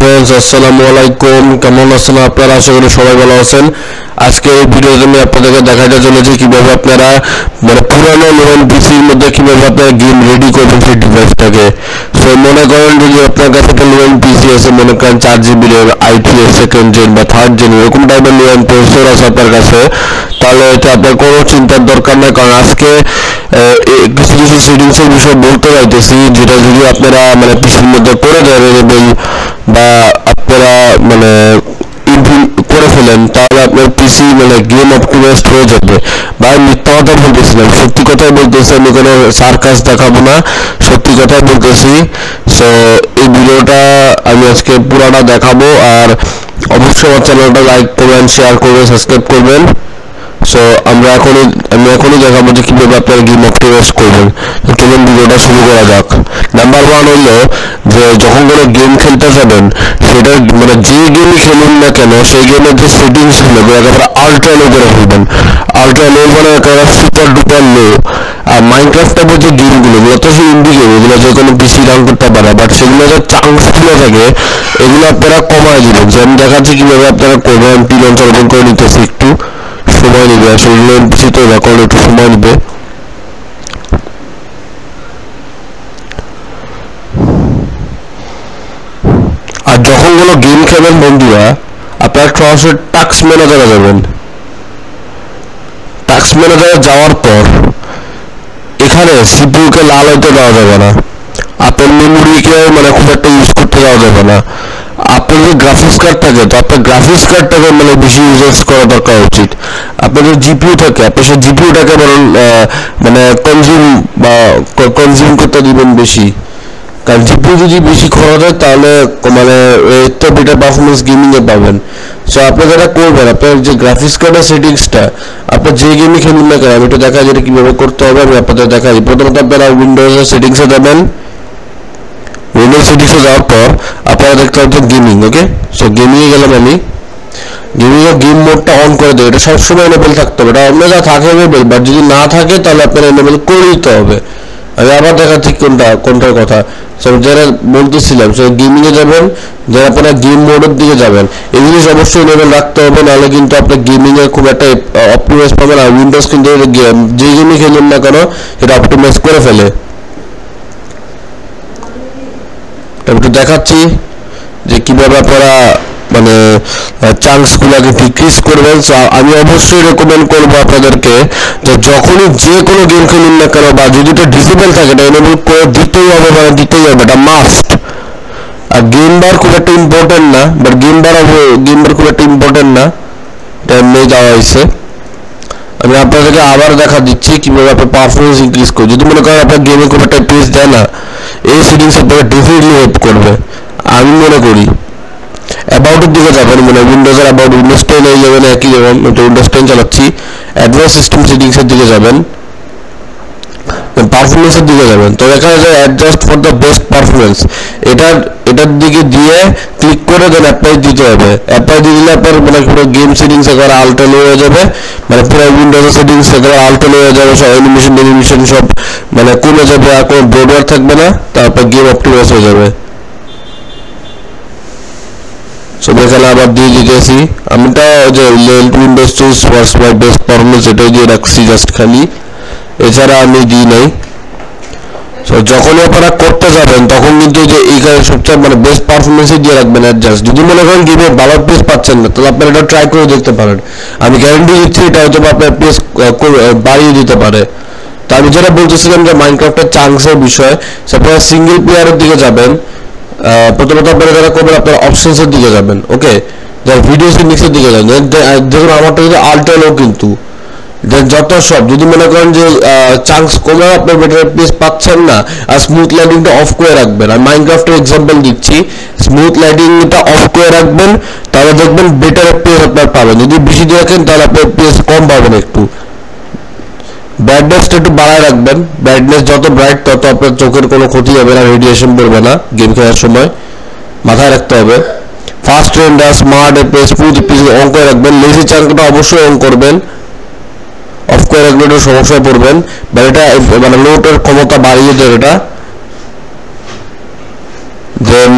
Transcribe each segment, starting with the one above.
Friends, আসসালামু আলাইকুম। কেমন আছেন আপনারা? আশা করি সবাই ভালো আছেন। আজকে এই ভিডিওতে আমি আপনাদেরকে দেখাতে চলেছি কিভাবে আপনারা পুরানো লোন পিসির মধ্যে কিভাবে আপনারা গেম রেডি করবেন সেই ডিভাইসটাকে। সো মনে করেন যদি আপনার কাছে একটা লোন পিসি আছে, মনে করেন 4 GB i3 সেকেন্ড জেন বা থার্ড জেন এরকম টাইপের লোন প্রসেসর আছে আপনার কাছে, তাহলে এটা আপনার কোনো চিন্তার দরকার নেই। কারণ আজকে কিছু কিছু সেটিংসের বিষয়ে বলতে চাইতেছি, যেটা যদি আপনারা পিসির মধ্যে করে দেন বা আপনারা করে ফেলেন, তাহলে আপনার পিসি গেম অপটিমাইজড হয়ে যাবে। বা আমি মিথ্যা কথা বলতেছিলাম, সত্যি কথাই বলতেছি, আমি কোনো সার্কাস দেখাবো না, সত্যি কথাই বলতেছি। সো এই ভিডিওটা আমি আজকে পুরাটা দেখাবো, আর অবশ্যই আমার চ্যানেলটা লাইক করবেন, শেয়ার করবেন, সাবস্ক্রাইব করবেন। সো আমি এখনই দেখাবো যে কীভাবে আপনারা গেম অপটিমাইজ করবেন। চলুন ভিডিওটা শুরু করা যাক। নাম্বার 1 হলো যে যখন কোনো গেম খেলতে যাবেন, সেটা যে গেমই খেলুন না কেন, সেই গেমের যে সেটিংসগুলো একেবারে আল্ট্রা লো করে ফেলবেন। আল্ট্রা লো একেবারে সুপার ডুপার লো। আর মাইনক্রাফট টাইপের যে গেমগুলো, তো সেই ইন্ডি গেম, এগুলো যে কোনো পিসি রান করতে পারে, বাট সেগুলো যে চান্সগুলো থাকে এগুলো আপনারা কমায় দিবেন। যে আমি দেখাচ্ছি কীভাবে আপনারা করবেন। টি লঞ্চার ওপেন করে নিতেছি, একটু সময় নেবে, আসলে লোন পিসি তো রেকর্ড একটু সময় নেবে। আর যখন কোনো গেম খেলেন বন্ধুরা, আপনারা সরাসরি টাস্ক ম্যানেজারে যাবেন। টাস্ক ম্যানেজারে যাওয়ার পর এখানে সিপিইউকে লাল হতে দেওয়া যাবে না, আপনার মেমোরিকে খুব একটা ইউজ করতে দেওয়া যাবে না। আপনার যদি গ্রাফিক্স কার্ড থাকে, তো আপনার গ্রাফিক্স কার্ডটাকে বেশি ইউজ করা দরকার উচিত। আপনার যদি জিপিইউ থাকে, আপনি সেই জিপিইউটাকে কনজিউম করতে দিবেন বেশি। কারণ জিপিইউ যদি বেশি খরচ হয়, তাহলে একটু বেটার পারফরমেন্স গেমিংয়ে পাবেন। সো আপনি যেটা করবেন, আপনার যে গ্রাফিক্স কার্ডের সেটিংসটা, আপনার যে গেমই খেলুন না কেন, আমি একটু দেখা যেটা কীভাবে করতে হবে আমি আপনাদের দেখাই। প্রথমত আপনারা উইন্ডোজের সেটিংসে যাবেন। উইন্ডোজ সেটিংসে যাওয়ার পর আপনারা দেখতে পাচ্ছেন গেমিং। ওকে, সো গেমিংয়ে গেলাম আমি। গেমিংয়ে গেম মোডটা অন করে দেবে, এটা সবসময় এনেবল থাকতে হবে। এটা আপনারা থাকে এনেবল, বাট যদি না থাকে তাহলে আপনারা এনেবল করে দিতে হবে। আমি আবার দেখাচ্ছি কোনটার কথা। সো যারা বলতেছিলাম, সো গেমিংয়ে যাবেন, যারা আপনারা গেম মোডের দিকে যাবেন, এই জিনিস অবশ্যই এনেবল রাখতে হবে, নাহলে কিন্তু আপনার গেমিংয়ে খুব একটা অপটিমাইজ পাবেন। আর উইন্ডোজ কিন্তু যে গেমই খেলুন না কেন সেটা অপটিমাইজ করে ফেলে। একটু দেখাচ্ছি যে কীভাবে আপনারা চান্সগুলোকে ডিক্রিজ করবেন। আমি অবশ্যই রেকমেন্ড করবো আপনাদেরকে যে যখনই যে কোনো গেম খেলুন না কেন, বা যদি এটা ডিসেবল থাকে, এটা এনেবল করে দিতেই হবে, এটা মাস্ট। আর গেম বার খুব একটা ইম্পর্টেন্ট না, বাট গেম বার খুব একটা ইম্পর্টেন্ট না, এটা এমনি দেওয়া হয়েছে। আমি আপনাদেরকে আবার দেখা দিচ্ছি কীভাবে আপনার পারফরমেন্স ইনক্রিজ করবে। যদি মনে করেন আপনার গেমে খুব একটা পেজ দেয় না, এই সেটিংস আপনাকে ডেফিনেটলি হেল্প করবে আমি মনে করি। অ্যাবাউটের দিকে যাবেন, উইন্ডোজের অ্যাবাউট, উইন্ডোজ 10 হয়ে যাবেন, একই যেমন উইন্ডোজ 10 চালাচ্ছি। অ্যাডভান্স সিস্টেম সেটিংসের দিকে যাবেন, পারফরমেন্সের দিকে যাবেন। তো এখানে যে adjust for the best performance, এটার দিকে দিয়ে ক্লিক করে দেন অ্যাপ্লাই দিতে হবে। অ্যাপ্লাই দিয়ে দিলে আপনার পুরো গেম সেটিংস একবার আল্ট্রা লো হয়ে যাবে, পুরো উইন্ডোজের সেটিংস একবার আল্ট্রা লো হয়ে যাবে, সব অ্যানিমেশন সব কমে যাবে, আর কোনো ব্রডওয়ার থাকবে না, তারপর গেম অপটিমাইজ হয়ে যাবে। সো এখানে আবার দিয়ে দিতেছি আমিটা যে Windows choose works by best performance, এটাই দিয়ে রাখছি জাস্ট খালি, এছাড়া আমি দিই নাই। সো যখনই আপনারা করতে যাবেন, তখন কিন্তু যে এইখানে সবচেয়ে বেস্ট পারফরমেন্সই দিয়ে রাখবেন অ্যাডজাস্ট। যদি মনে করেন গেমে ভালো পেস পাচ্ছেন না, তাহলে আপনারা এটা ট্রাই করে দেখতে পারেন। আমি গ্যারান্টি দিচ্ছি এটা হয়তো আপনার পেস বাড়িয়ে দিতে পারে। তো আমি যেটা বলতেছিলাম যে মাইনক্রাফটের চান্সের বিষয়, আপনারা সিঙ্গেল প্লেয়ারের দিকে যাবেন। প্রথমত আপনারা যারা করবেন, আপনারা অপশনসের দিকে যাবেন। ওকে, যারা ভিডিও সেটিংসের দিকে যাবেন, দেখুন আমারটা কিন্তু আল্ট্রা লো, কিন্তু যত সব যদি মনে করেন যে চান্স কমে আপনার বেটার পেস পাচ্ছেন না, আর স্মুথ লাইটিংটা অফ করে রাখবেন। আর মাইনক্রাফটের এক্সাম্পল দিচ্ছি, স্মুথ লাইটিংটা অফ করে রাখবেন, তাহলে দেখবেন বেটার পেস আপনার পাবেন। যদি বেশি দিয়ে রাখেন তাহলে আপনার পেস কম পাবেন। একটু ব্রাইটনেসটা একটু বাড়ায় রাখবেন। ব্রাইটনেস যত ব্রাইট, তত আপনার চোখের কোনো ক্ষতি হবে না, রেডিয়েশন পড়বে না গেম খেলার সময়, মাথায় রাখতে হবে। Fast render, smart FPS, smooth FPS on করে রাখবেন। লেজি চাঙ্কটা অবশ্যই অন করবেন, অফ করে রাখলে একটু সমস্যায় পড়বেন। বা এটা লোডের ক্ষমতা বাড়িয়ে দেয়, এটা যে দেন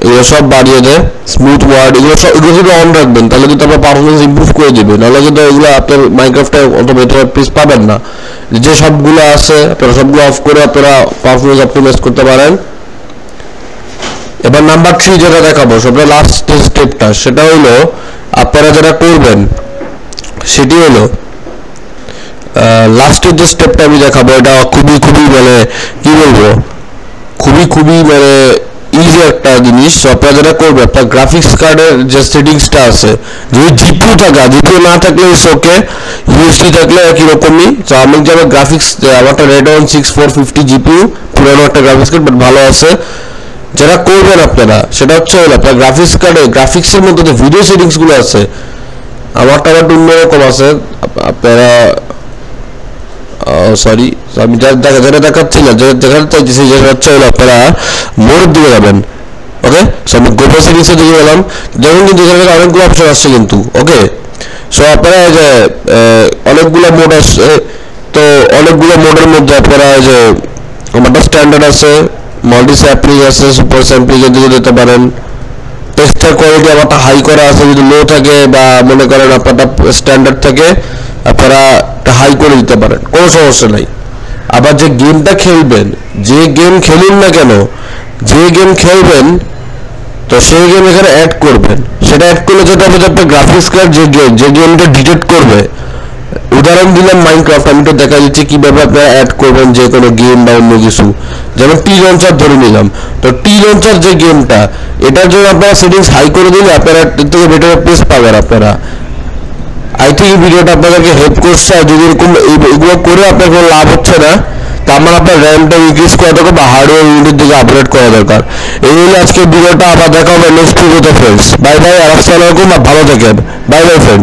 এগুলো সব বাড়িয়ে দেয়, স্মুথ ওয়ার্ড এগুলো শুধু অন রাখবেন, তাহলে কিন্তু আপনার পারফরমেন্স ইমপ্রুভ করে দেবে। নাহলে কিন্তু এগুলো আপনার মাইনক্রাফটে অত বেটার পিস পাবেন না। যে সবগুলো আছে আপনারা সবগুলো অফ করে আপনারা পারফরমেন্স অপটিমাইজ করতে পারেন। এবার নাম্বার 3 যেটা দেখাবো, সবটা লাস্ট স্টেপটা, সেটা হলো আপনারা যেটা করবেন সেটি হলো লাস্টের যে স্টেপটা আমি দেখাবো, এটা খুবই মানে কি বলবো, খুবই মানে ইজি একটা জিনিস। আপনারা যেটা করবেন, আপনার গ্রাফিক্স কার্ডের যে সেটিংসটা আছে, যদি জিপিইউ থাকে, জিপিইউ না থাকলে ইটস ওকে, ইউএসডি থাকলে একই রকমই। তো আমি যেমন গ্রাফিক্স, আমারটা Radeon 6450 জিপিইউ, পুরানো একটা গ্রাফিক্স কার্ড বাট ভালো আছে। যেটা করবেন আপনারা সেটা হচ্ছে আপনার গ্রাফিক্স কার্ডে গ্রাফিক্সের মধ্যে যে ভিডিও সেটিংসগুলো আছে, আমারটা আবার অন্যরকম আছে। আপনারা সরি, আমি যেটা দেখাচ্ছি না, যেটা দেখাতে চাইছি যেটা হচ্ছে আপনারা মোড়ের দিকে যাবেন। ওকে, সো আমি গ্লোবাল সেটিংসের দিকে গেলাম, যেমন কিন্তু এখানে অনেকগুলো অপশন আসছে কিন্তু। ওকে, সো আপনারা যে অনেকগুলো মোড আসছে, তো অনেকগুলো মোডের মধ্যে আপনারা যে আমারটা স্ট্যান্ডার্ড আছে, মাল্টি স্যাম্পলিং আছে, সুপার স্যাম্পলিং এর দিকে যেতে পারেন। টেক্সচার কোয়ালিটি আমারটা হাই করা আছে, যদি লো থাকে বা মনে করেন আপনারটা স্ট্যান্ডার্ড থাকে, আপনারা হাই করে দিতে পারেন, কোনো সমস্যা নাই। আবার যে গেমটা খেলবেন, যে গেম খেলুন না কেন, যে গেম খেলবেন তো সেই গেম এখানে অ্যাড করবেন। সেটা অ্যাড করলে যেটা হবে, আপনার গ্রাফিক্স কার্ড যে গেমটা ডিটেক্ট করবে, উদাহরণ দিলাম মাইনক্রাফট, আমি তো দেখা দিচ্ছি কিভাবে আপনারা অ্যাড করবেন যে কোনো গেম বা অন্য কিছু। যেমন টি লঞ্চার ধরে নিলাম, তো টি লঞ্চার যে গেমটা, এটার জন্য আপনারা সেটিংস হাই করে দিলে আপনারা এর থেকে বেটার পেস পাবেন। আপনারা আই থিঙ্ক এই ভিডিওটা আপনাদেরকে হেল্প করছে। আর যদি এরকম এগুলো করে আপনার কোনো লাভ হচ্ছে না, তার মানে আপনার র্যামটা ইনক্রিজ করা দরকার বা হার্ডওয়্যার ইউনিটের দিকে আপগ্রেড করা দরকার। এই হলো আজকের ভিডিওটা। আবার দেখা হবে নেক্সট ভিডিওতে ফ্রেন্ডস। বাই বাই, আর আসসালামু আলাইকুম, আর ভালো থাকেন। Bye bye friends.